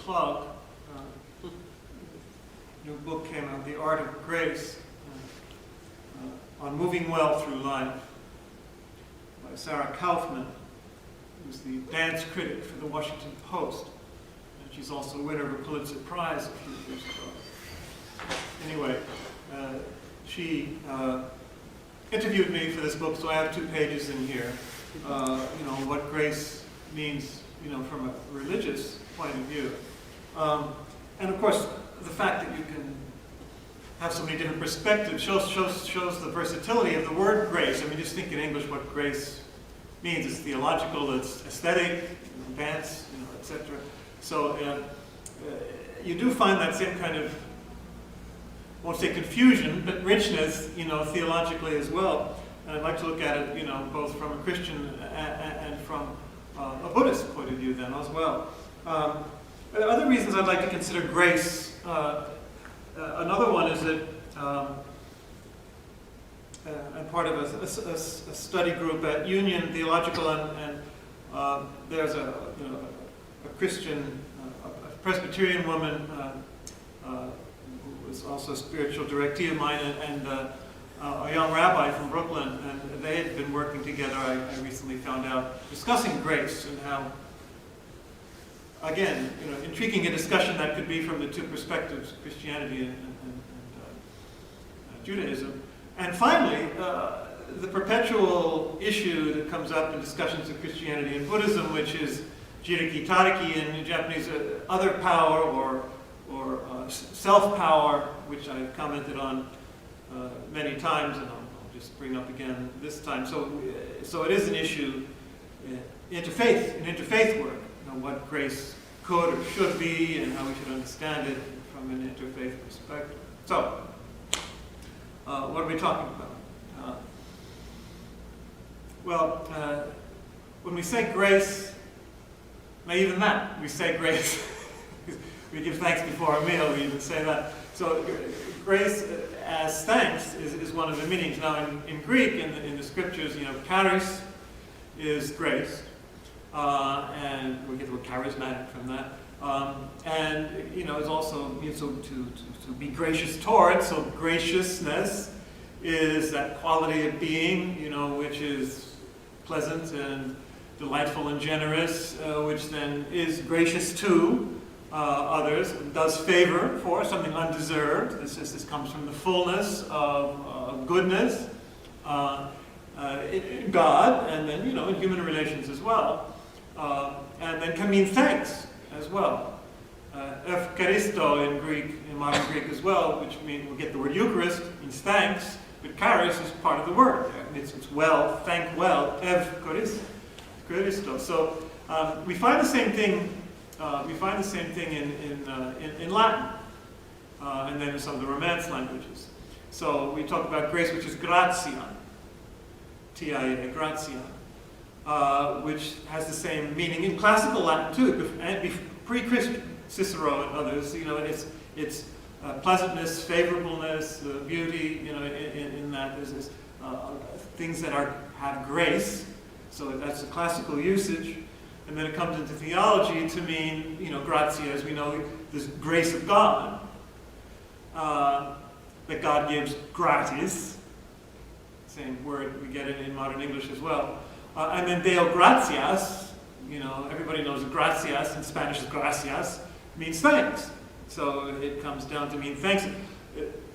plug. New book came out, The Art of Grace, on moving well through life, by Sarah Kaufman, who's the dance critic for the Washington Post. And she's also a winner of a Pulitzer Prize a few years ago. Anyway, she interviewed me for this book, so I have 2 pages in here. What grace means, from a religious point of view. And of course, the fact that you can have so many different perspectives shows the versatility of the word grace. I mean, just think in English what grace means. It's theological, it's aesthetic, dance, etc. So you do find that same kind of, I won't say confusion, but richness, theologically as well. And I'd like to look at it, both from a Christian and from a Buddhist point of view then as well. Other reasons I'd like to consider grace. Another one is that I'm part of a study group at Union Theological, and there's a Christian, a Presbyterian woman who was also a spiritual directee of mine, and a young rabbi from Brooklyn, and they had been working together, I recently found out, discussing grace and how, again, intriguing a discussion that could be from the 2 perspectives, Christianity and Judaism. And finally, the perpetual issue that comes up in discussions of Christianity and Buddhism, which is jiriki tariki in Japanese, other power or self-power, which I've commented on many times, and I'll just bring up again this time. So it is an issue in interfaith work, what grace could or should be, and how we should understand it from an interfaith perspective. So, what are we talking about? When we say grace, now even that, we say grace. We give thanks before our meal, we even say that. So grace as thanks is one of the meanings. Now in Greek, in the scriptures, charis is grace. And we get the word charismatic from that. And it's also to be gracious towards. So graciousness is that quality of being, which is pleasant and delightful and generous, which then is gracious to others, does favor for something undeserved. This comes from the fullness of goodness in God, and then in human relations as well. And then can mean thanks as well. Eucharisto in Greek, in modern Greek as well, which means we get the word Eucharist, means thanks, but charis is part of the word. It's well, thank well, Eucharisto. So we find the same thing. In Latin, and then in some of the Romance languages. So we talk about grace, which is gratia, T-I-A, gratia. Which has the same meaning in classical Latin too, and pre-Christian, Cicero and others. It's pleasantness, favorableness, beauty. In that there's things that have grace. So that's the classical usage, and then it comes into theology to mean gratia, as we know, this grace of God that God gives gratis. Same word we get it in modern English as well. And then Deo gratias, everybody knows gratias, in Spanish is gracias, means thanks. So it comes down to mean thanks.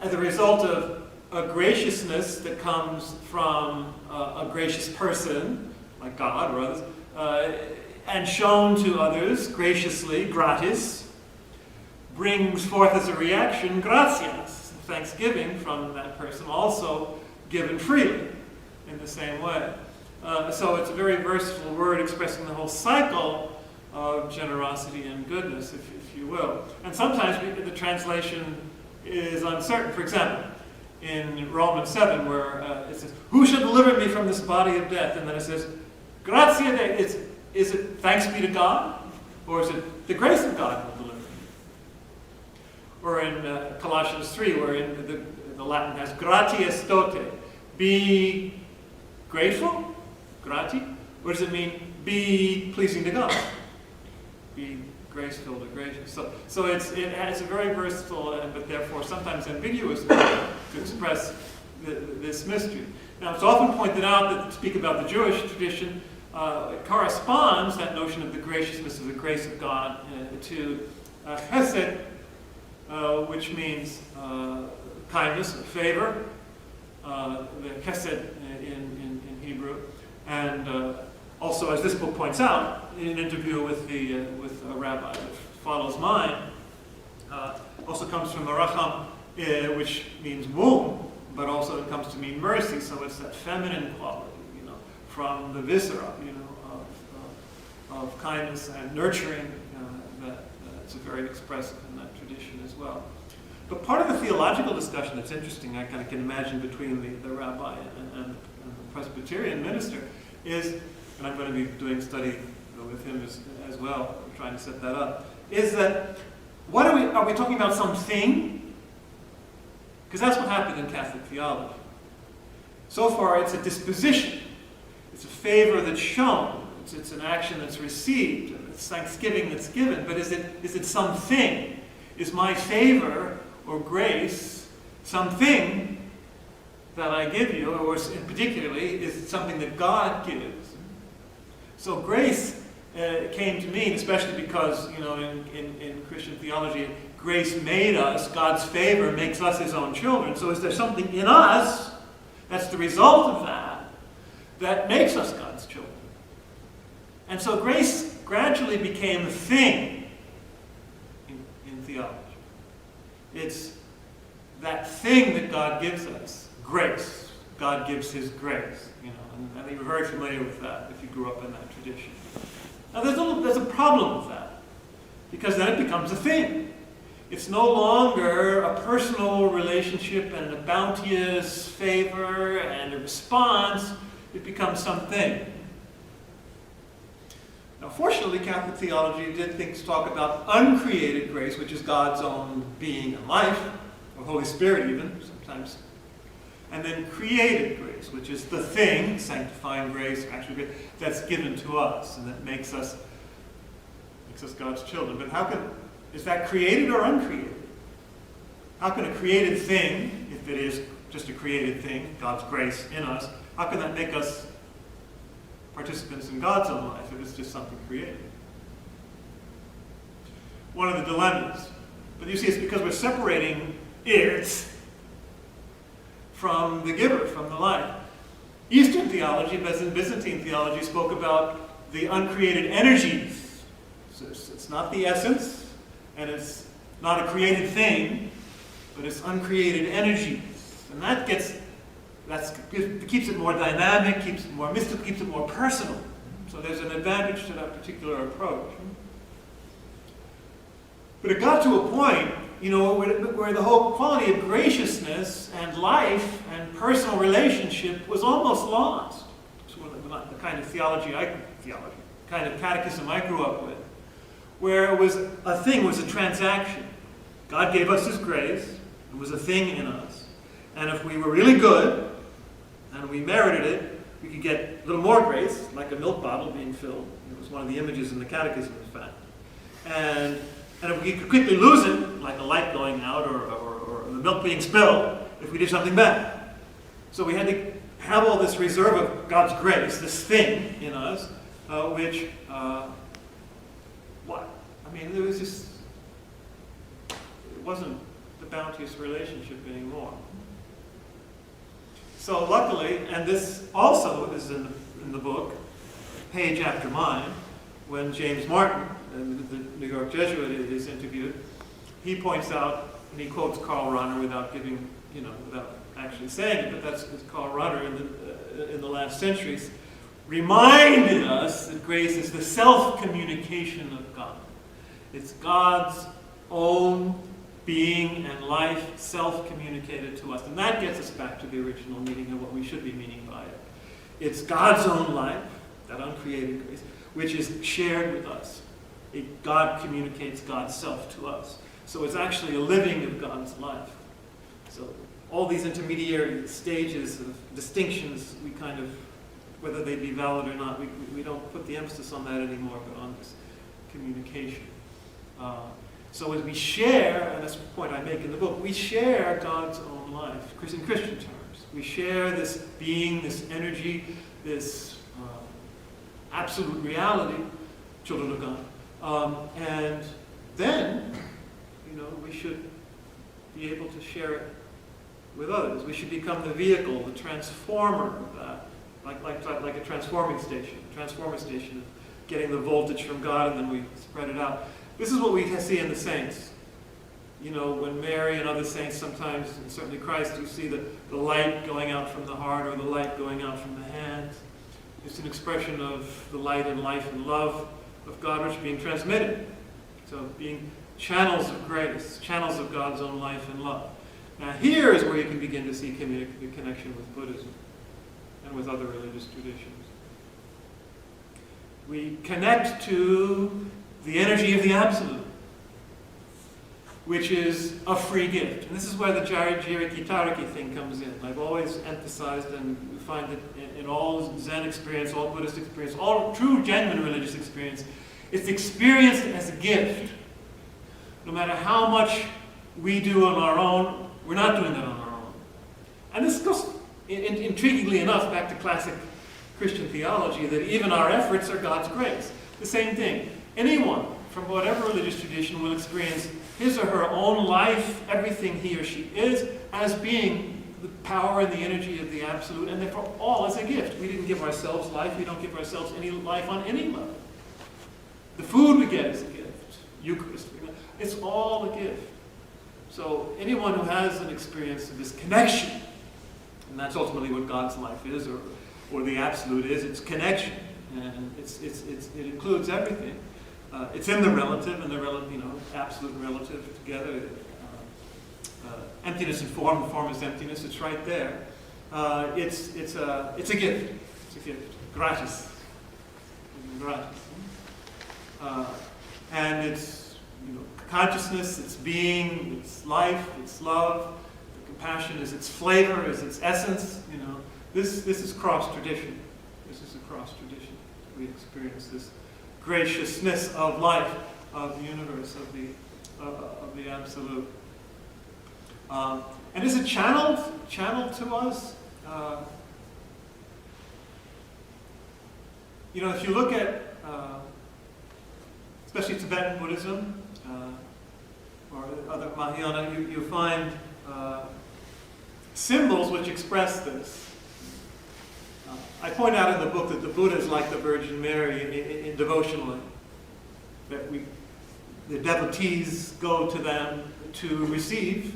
As a result of a graciousness that comes from a gracious person, like God or others, and shown to others graciously, gratis, brings forth as a reaction gratias, thanksgiving from that person, also given freely in the same way. So it's a very versatile word expressing the whole cycle of generosity and goodness, if you will. And sometimes the translation is uncertain. For example, in Romans 7, where it says, "Who shall deliver me from this body of death?" And then it says, "Gratia Dei." Is it thanks be to God? Or is it the grace of God will deliver me? Or in Colossians 3, where the Latin has gratias tote, be grateful, grati, or does it mean be pleasing to God? Be grace-filled or gracious. So it has a very versatile but therefore sometimes ambiguous way to express this mystery. Now, it's often pointed out that to speak about the Jewish tradition, it corresponds, that notion of the graciousness of the grace of God, to chesed, which means kindness, favor, the chesed in Hebrew, and also, as this book points out, in an interview with a rabbi that follows mine, also comes from Meracham, which means womb, but also it comes to mean mercy. So it's that feminine quality, from the viscera, of kindness and nurturing. That's very expressive in that tradition as well. But part of the theological discussion that's interesting, I kind of can imagine between the rabbi and the Presbyterian minister, is, and I'm going to be doing study with him as well, trying to set that up, is that are we talking about something? Because that's what happened in Catholic theology. So far, it's a disposition. It's a favor that's shown. It's an action that's received. It's thanksgiving that's given. But is it something? Is my favor or grace something that I give you, or particularly, is it something that God gives? So grace came to mean, especially because, in Christian theology, grace made us, God's favor makes us his own children. So is there something in us that's the result of that makes us God's children? And so grace gradually became a thing in theology. It's that thing that God gives us, grace. God gives his grace, and I think you're very familiar with that if you grew up in that tradition. Now there's a problem with that, because then it becomes a thing. It's no longer a personal relationship and a bounteous favor and a response. It becomes something. Now, fortunately, Catholic theology did talk about uncreated grace, which is God's own being and life, or Holy Spirit even, sometimes. And then created grace, which is the thing, sanctifying grace, actual grace, that's given to us, and that makes us God's children. But is that created or uncreated? How can a created thing, if it is just a created thing, God's grace in us, how can that make us participants in God's own life if it's just something created? One of the dilemmas. But you see, it's because we're separating it from the giver, from the life. Eastern theology, Byzantine theology, spoke about the uncreated energies. So it's not the essence, and it's not a created thing, but it's uncreated energies. And that keeps it more dynamic, keeps it more mystical, keeps it more personal. So there's an advantage to that particular approach. But it got to a point, where the whole quality of graciousness and life and personal relationship was almost lost. It's the kind of kind of catechism I grew up with, where it was a thing, was a transaction. God gave us his grace. It was a thing in us. And if we were really good, and we merited it, we could get a little more grace, like a milk bottle being filled. It was one of the images in the catechism, in fact. And if we could quickly lose it, like a light going out or the milk being spilled, if we did something bad. So we had to have all this reserve of God's grace, this thing in us, which, it wasn't the bounteous relationship anymore. So luckily, and this also is in the book, page after mine, when James Martin, the New York Jesuit, is interviewed, he points out, and he quotes Karl Rahner without actually saying it, but that's Karl Rahner in the last centuries, reminded us that grace is the self-communication of God. It's God's own being and life self-communicated to us. And that gets us back to the original meaning of what we should be meaning by it. It's God's own life, that uncreated grace, which is shared with us. God communicates God's self to us. So it's actually a living of God's life. So all these intermediary stages of distinctions, we kind of, whether they be valid or not, we don't put the emphasis on that anymore, but on this communication. So as we share, and that's the point I make in the book, we share God's own life, in Christian terms. We share this being, this energy, this absolute reality, children of God. And then, we should be able to share it with others. We should become the vehicle, the transformer of that, like a transformer station of getting the voltage from God, and then we spread it out. This is what we see in the saints. When Mary and other saints sometimes, and certainly Christ, you see the light going out from the heart or the light going out from the hands. It's an expression of the light and life and love of God which is being transmitted. So being channels of grace, channels of God's own life and love. Now here is where you can begin to see the connection with Buddhism and with other religious traditions. We connect to the energy of the Absolute, which is a free gift. And this is where the Jiriki Tariki thing comes in. I've always emphasized, and we find it in all Zen experience, all Buddhist experience, all true, genuine religious experience, it's experienced as a gift. No matter how much we do on our own, we're not doing that on our own. And this goes, intriguingly enough, back to classic Christian theology, that even our efforts are God's grace. The same thing. Anyone from whatever religious tradition will experience his or her own life, everything he or she is, as being the power and the energy of the Absolute, and therefore all as a gift. We didn't give ourselves life. We don't give ourselves any life on any level. The food we get is a gift. Eucharist, it's all a gift. So anyone who has an experience of this connection, and that's ultimately what God's life is, or the Absolute is, it's connection, and it includes everything. It's in the relative, and the absolute and relative together. Emptiness and form is emptiness. It's right there. It's a gift. It's a gift. Gratis. Gratis. And it's consciousness. It's being. It's life. It's love. The compassion is its flavor. Is its essence. This is cross tradition. This is a cross tradition. We experience this graciousness of life, of the universe, of the Absolute. And is it channeled to us? If you look at, especially Tibetan Buddhism, or other Mahayana, you find symbols which express this. I point out in the book that the Buddha is like the Virgin Mary in devotionally. That the devotees go to them to receive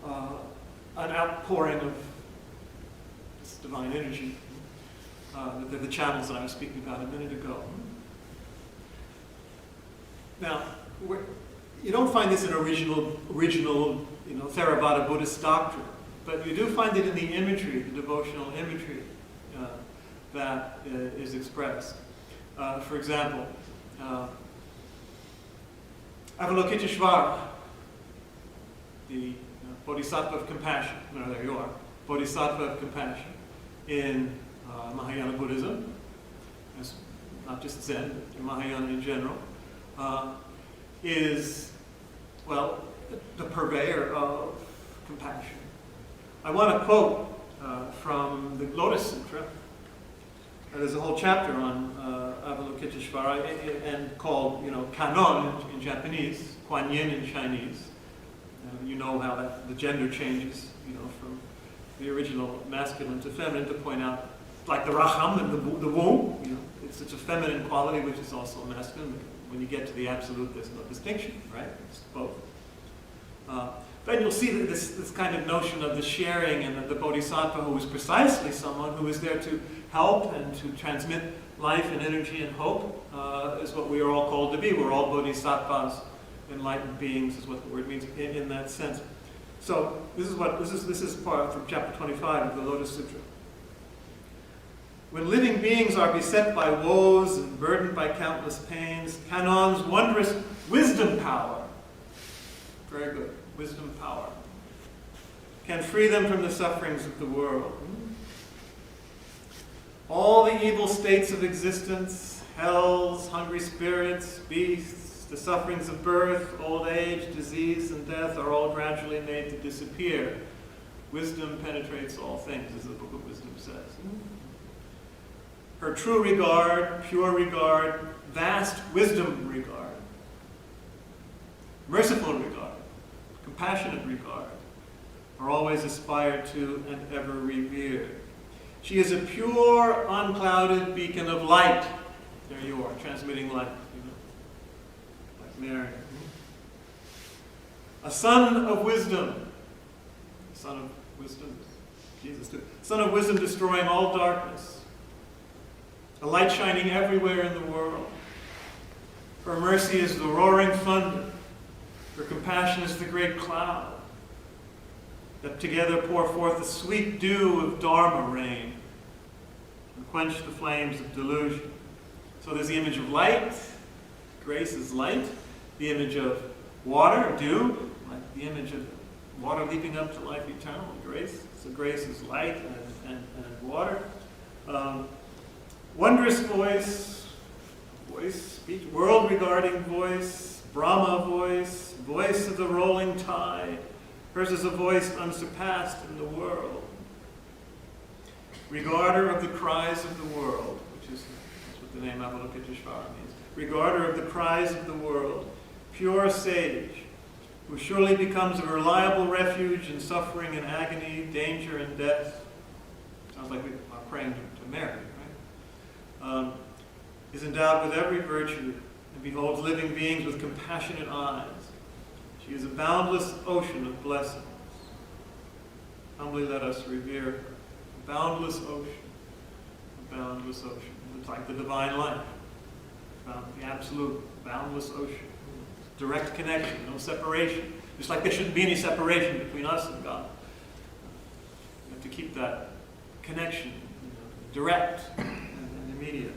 an outpouring of this divine energy. They're the channels that I was speaking about a minute ago. Now, you don't find this in original Theravada Buddhist doctrine, but you do find it in the imagery, the devotional imagery that is expressed. For example, Avalokiteshvara, the Bodhisattva of compassion. No, there you are. Bodhisattva of compassion in Mahayana Buddhism, as not just Zen, but Mahayana in general, is, the purveyor of compassion. I want to quote from the Lotus Sutra. There's a whole chapter on Avalokiteshvara and called, Kannon in Japanese, Kuan Yin in Chinese. You know how the gender changes, from the original masculine to feminine, to point out, like the Raham and the womb, it's such a feminine quality which is also masculine. When you get to the Absolute, there's no distinction, right? It's both. Then you'll see that this kind of notion of the sharing, and the Bodhisattva, who is precisely someone who is there to help and to transmit life and energy and hope, is what we are all called to be. We're all Bodhisattvas, enlightened beings, is what the word means in that sense. So this is part from chapter 25 of the Lotus Sutra. When living beings are beset by woes and burdened by countless pains, Kannon's wondrous wisdom power, very good, wisdom power, can free them from the sufferings of the world. All the evil states of existence, hells, hungry spirits, beasts, The sufferings of birth, old age, disease, and death are all gradually made to disappear. Wisdom penetrates all things, as the Book of Wisdom says. Her true regard, pure regard, vast wisdom regard, merciful regard, compassionate regard, are always aspired to and ever revered. She is a pure, unclouded beacon of light. There you are, transmitting light, like Mary. A son of wisdom. Son of wisdom, Jesus too. Son of wisdom, destroying all darkness. A light shining everywhere in the world. Her mercy is the roaring thunder. Her compassion is the great cloud that together pour forth the sweet dew of Dharma rain and quench the flames of delusion. So there's the image of light. Grace is light. The image of water, dew, like the image of water leaping up to life eternal, grace. So grace is light and water. Wondrous voice, speech, world-regarding voice, Brahma voice, voice of the rolling tide. Hers is a voice unsurpassed in the world. Regarder of the cries of the world, that's what the name Avalokiteshvara means. Regarder of the cries of the world, pure sage, who surely becomes a reliable refuge in suffering and agony, danger and death. Sounds like we are praying to Mary, right? Is endowed with every virtue and beholds living beings with compassionate eyes. She is a boundless ocean of blessings. Humbly let us revere her. A boundless ocean. A boundless ocean. It's like the divine life. The absolute boundless ocean. Direct connection, no separation. Just like there shouldn't be any separation between us and God. You have to keep that connection direct and immediate.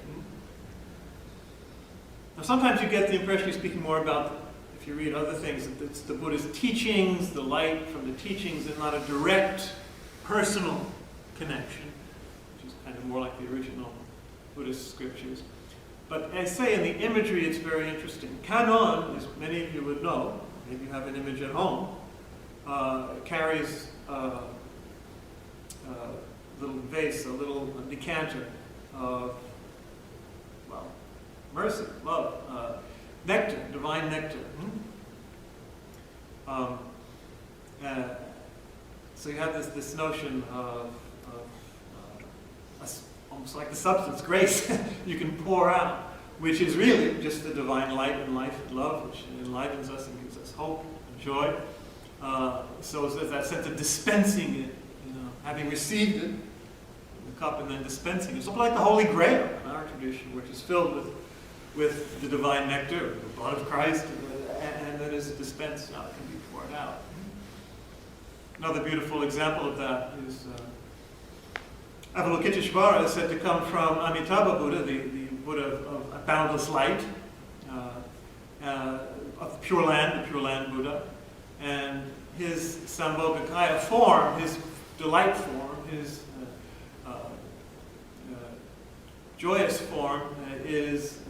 Now sometimes you get the impression he's speaking more about, if you read other things, that it's the Buddha's teachings, the light from the teachings, and not a direct, personal connection, which is kind of more like the original Buddhist scriptures. But I say in the imagery, it's very interesting. Kannon, as many of you would know, maybe you have an image at home, carries a little vase, a little decanter of, well, mercy, love, nectar, divine nectar. So you have this notion of almost like the substance, grace, you can pour out, which is really just the divine light and life and love, which enlivens us and gives us hope and joy. So there's that sense of dispensing it, having received it, in the cup, and then dispensing it. Something like the Holy Grail in our tradition, which is filled with the divine nectar, the blood of Christ, and then is dispensed. Now it can be poured out. Another beautiful example of that is Avalokiteshvara is said to come from Amitabha Buddha, the Buddha of boundless light, of Pure Land, the Pure Land Buddha, and his Sambhogakaya form, his delight form, his joyous form is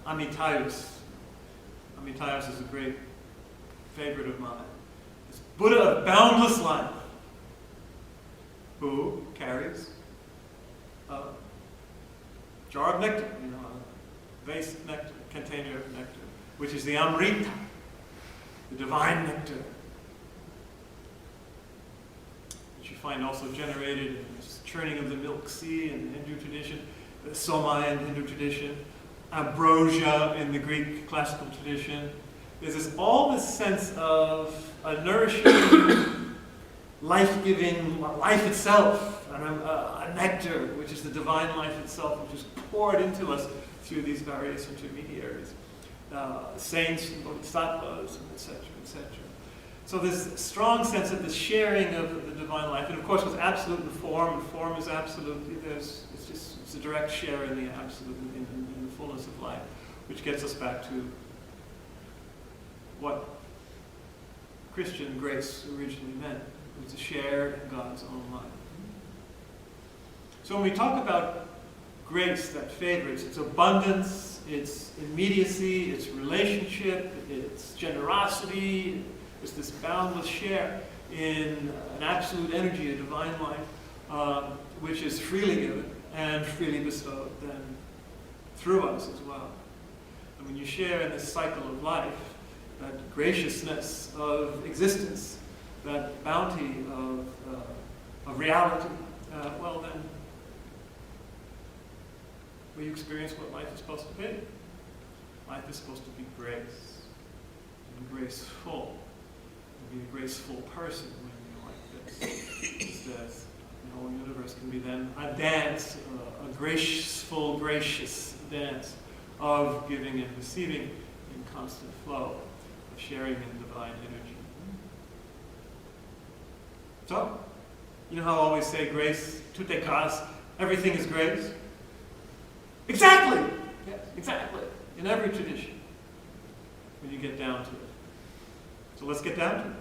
Amitayus. Amitayus is a great favorite of mine. This Buddha of boundless life, who carries a jar of nectar, a vase of nectar, a container of nectar, which is the Amrita, the divine nectar, which you find also generated in this churning of the milk sea in the Hindu tradition, the Soma in the Hindu tradition, ambrosia in the Greek classical tradition. There's all this sense of a nourishing, life-giving life itself, a nectar, which is the divine life itself, which is poured into us through these various intermediaries, saints and bodhisattvas, etc., etc. So there's a strong sense of the sharing of the divine life, and of course with absolute and form is absolutely, it's a direct share in the absolute, in the fullness of life, which gets us back to what Christian grace originally meant. It was to share in God's own life. So when we talk about grace, that favor. It's its abundance, its immediacy, its relationship, its generosity. It's this boundless share in an absolute energy, a divine life, which is freely given and freely bestowed then through us as well. And when you share in this cycle of life, that graciousness of existence, that bounty of reality, well then, will you experience what life is supposed to be? Life is supposed to be grace, and graceful, and be a graceful person when you're like this. Just as the whole universe can be then a dance, a graceful, gracious dance of giving and receiving in constant flow, of sharing in divine energy. So, you know how I always say grace, tutte cas, everything is grace? Exactly! Yes, exactly. In every tradition, when you get down to it. So let's get down to it.